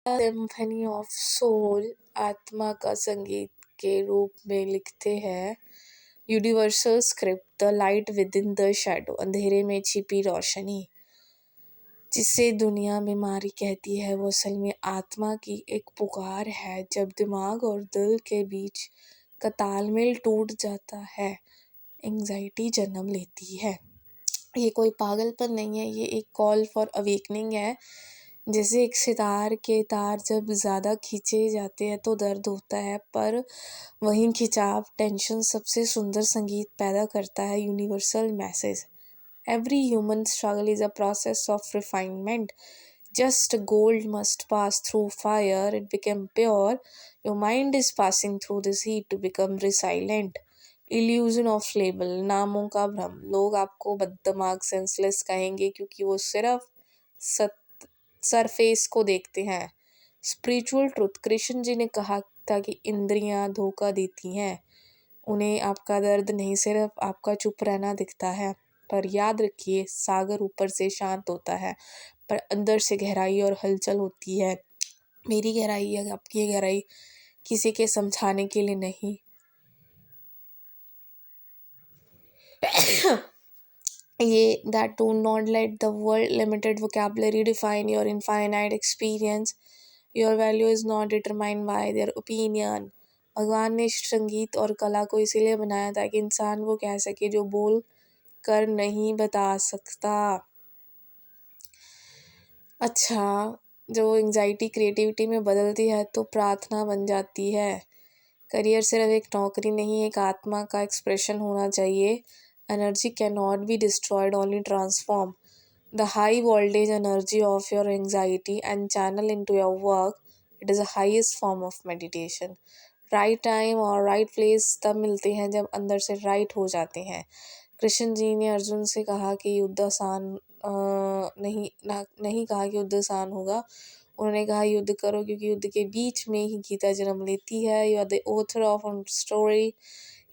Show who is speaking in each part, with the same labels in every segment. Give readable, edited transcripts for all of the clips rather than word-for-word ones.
Speaker 1: Symphony of soul आत्मा का संगीत के रूप में लिखते हैं। Universal script the light with in the shadow, अंधेरे में छिपी रोशनी, जिसे दुनिया बीमारी कहती है, वो असल में आत्मा की एक पुकार है। जब दिमाग और दिल के बीच का तालमेल टूट जाता है, एंजाइटी जन्म लेती है। ये कोई पागलपन नहीं है, ये एक कॉल फॉर अवेकनिंग है। जैसे एक सितार के तार जब ज़्यादा खींचे जाते हैं तो दर्द होता है, पर वहीं खिंचाव टेंशन सबसे सुंदर संगीत पैदा करता है। Universal message, every human struggle is a process of refinement, just gold must pass through fire, it became pure, your mind is passing through this heat to become resilient. Illusion of label, नामों का भ्रम, लोग आपको बददिमाग senseless कहेंगे क्योंकि वो सिर्फ surface को देखते हैं। स्पिरिचुअल ट्रुथ, कृष्ण जी ने कहा था कि इंद्रियां धोखा देती हैं, उन्हें आपका दर्द नहीं, सिर्फ आपका चुप रहना दिखता है। पर याद रखिए, सागर ऊपर से शांत होता है पर अंदर से गहराई और हलचल होती है। मेरी गहराई या आपकी गहराई किसी के समझाने के लिए नहीं। ये that do not let the world limited vocabulary define your infinite experience. Your value is not determined by their opinion. भगवान ने संगीत और कला को इसीलिए बनाया था कि इंसान वो कह सके जो बोल कर नहीं बता सकता। अच्छा, जो एंजाइटी क्रिएटिविटी में बदलती है तो प्रार्थना बन जाती है। करियर सिर्फ एक नौकरी नहीं, एक आत्मा का एक्सप्रेशन होना चाहिए। Energy can not be destroyed, only transform. The high voltage energy of your anxiety and channel into your work, it is the highest form of meditation. Right time और राइट प्लेस तब मिलते हैं जब अंदर से right हो जाते हैं। कृष्ण जी ने अर्जुन से कहा कि युद्ध आसान नहीं कहा कि युद्ध आसान होगा, उन्होंने कहा युद्ध करो, क्योंकि युद्ध के बीच में ही गीता जन्म लेती है। You are the author of story.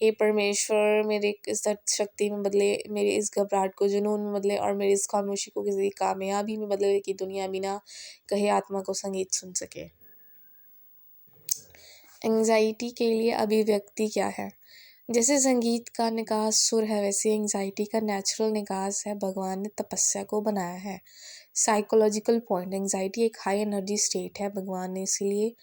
Speaker 1: हे परमेश्वर, मेरे इस शक्ति में बदले, मेरे इस घबराहट को जुनून में बदले और मेरी इस खामोशी को किसी कामयाबी में बदले कि दुनिया बिना कहे आत्मा को संगीत सुन सके। एंजाइटी के लिए अभिव्यक्ति क्या है? जैसे संगीत का निकास सुर है, वैसे एंजाइटी का नेचुरल निकास है। भगवान ने तपस्या को बनाया है। साइकोलॉजिकल पॉइंट, एंजाइटी एक हाई एनर्जी स्टेट है, भगवान ने इसीलिए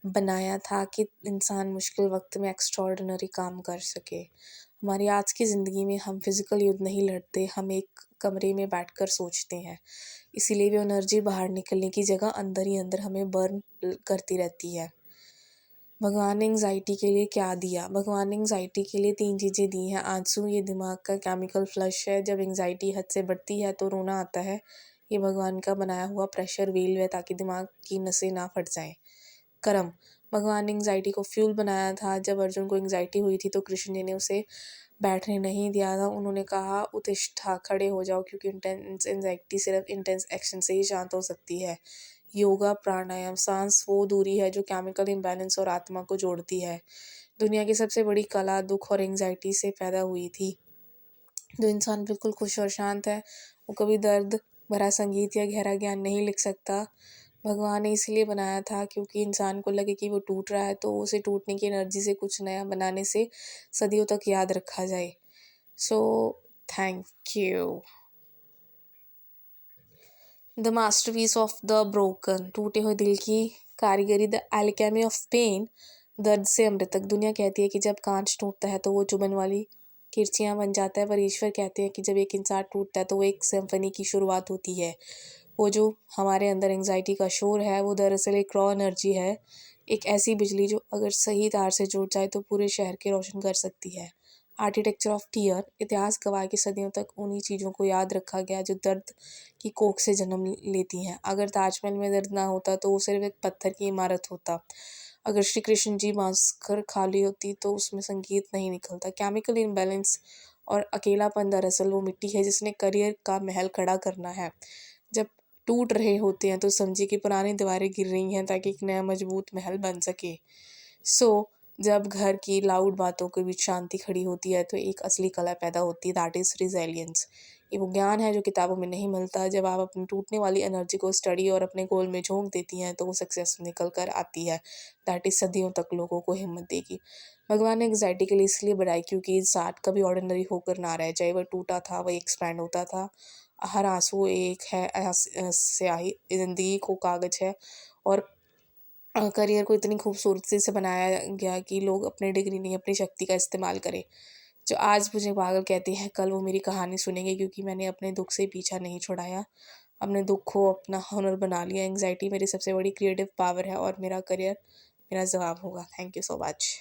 Speaker 1: बनाया था कि इंसान मुश्किल वक्त में एक्स्ट्रॉर्डिनरी काम कर सके। हमारी आज की ज़िंदगी में हम फिज़िकल युद्ध नहीं लड़ते, हम एक कमरे में बैठकर सोचते हैं, इसीलिए वो एनर्जी बाहर निकलने की जगह अंदर ही अंदर हमें बर्न करती रहती है। भगवान ने एंजाइटी के लिए क्या दिया? भगवान ने एंजाइटी के लिए 3 चीज़ें दी हैं। आंसू, ये दिमाग का केमिकल फ्लश है, जब एंजाइटी हद से बढ़ती है तो रोना आता है। ये भगवान का बनाया हुआ प्रेशर व्हील है ताकि दिमाग की नसें ना फट जाएं। कर्म, भगवान ने एंजाइटी को फ्यूल बनाया था। जब अर्जुन को एंजाइटी हुई थी तो कृष्ण जी ने उसे बैठने नहीं दिया था, उन्होंने कहा उत्तिष्ठा, खड़े हो जाओ, क्योंकि इंटेंस एंजाइटी सिर्फ इंटेंस एक्शन से ही शांत हो सकती है। योगा, प्राणायाम, सांस वो दूरी है जो केमिकल इम्बैलेंस और आत्मा को जोड़ती है। दुनिया की सबसे बड़ी कला दुख और एंजाइटी से पैदा हुई थी। जो इंसान बिल्कुल खुश और शांत है, वो कभी दर्द भरा संगीत या गहरा ज्ञान नहीं लिख सकता। भगवान ने इसलिए बनाया था क्योंकि इंसान को लगे कि वो टूट रहा है तो उसे टूटने की एनर्जी से कुछ नया बनाने से सदियों तक याद रखा जाए। So thank you. The masterpiece of the broken, टूटे हुए दिल की कारीगरी। द एल्केमी ऑफ पेन, दर्द से अमृत तक। दुनिया कहती है कि जब कांच टूटता है तो वो चुभन वाली किरचियाँ बन जाता है, पर ईश्वर कहते हैं कि जब एक इंसान टूटता है तो वो एक सिम्फनी की शुरुआत होती है। वो जो हमारे अंदर एंजाइटी का शोर है, वो दरअसल एक रॉ एनर्जी है, एक ऐसी बिजली जो अगर सही तार से जुड़ जाए तो पूरे शहर के रोशन कर सकती है। आर्किटेक्चर ऑफ टीयर, इतिहास गवाह की सदियों तक उन्हीं चीज़ों को याद रखा गया जो दर्द की कोख से जन्म लेती हैं। अगर ताजमहल में दर्द ना होता तो वो सिर्फ एक पत्थर की इमारत होता। अगर श्री कृष्ण जी मांसखर खाली होती तो उसमें संगीत नहीं निकलता। केमिकल इम्बैलेंस और अकेलापन दरअसल वो मिट्टी है जिसने करियर का महल खड़ा करना है। जब टूट रहे होते हैं तो समझिए कि पुरानी दीवारें गिर रही हैं ताकि एक नया मजबूत महल बन सके। सो जब घर की लाउड बातों के बीच शांति खड़ी होती है तो एक असली कला पैदा होती है, दैट इज़ रिज़िलियंस। ये वो ज्ञान है जो किताबों में नहीं मिलता। जब आप अपनी टूटने वाली एनर्जी को स्टडी और अपने गोल में झोंक देती हैं तो वो सक्सेस निकल कर आती है, दैट इज़ सदियों तक लोगों को हिम्मत देगी। भगवान ने एंग्जायटी के लिए इसलिए बढ़ाई क्योंकि साथ कभी ऑर्डिनरी होकर ना रह जाए, वह टूटा था, वह एक्सपैंड होता था। हर आंसू एक है स्याही, ज़िंदगी को कागज़ है। और करियर को इतनी खूबसूरती से बनाया गया कि लोग अपनी डिग्री नहीं, अपनी शक्ति का इस्तेमाल करें। जो आज मुझे पागल कहते हैं, कल वो मेरी कहानी सुनेंगे, क्योंकि मैंने अपने दुःख से पीछा नहीं छुड़ाया। अपने दुःख को अपना हुनर बना लिया। एंग्ज़ायटी मेरी सबसे बड़ी क्रिएटिव पावर है और मेरा करियर मेरा जवाब होगा। Thank you so much.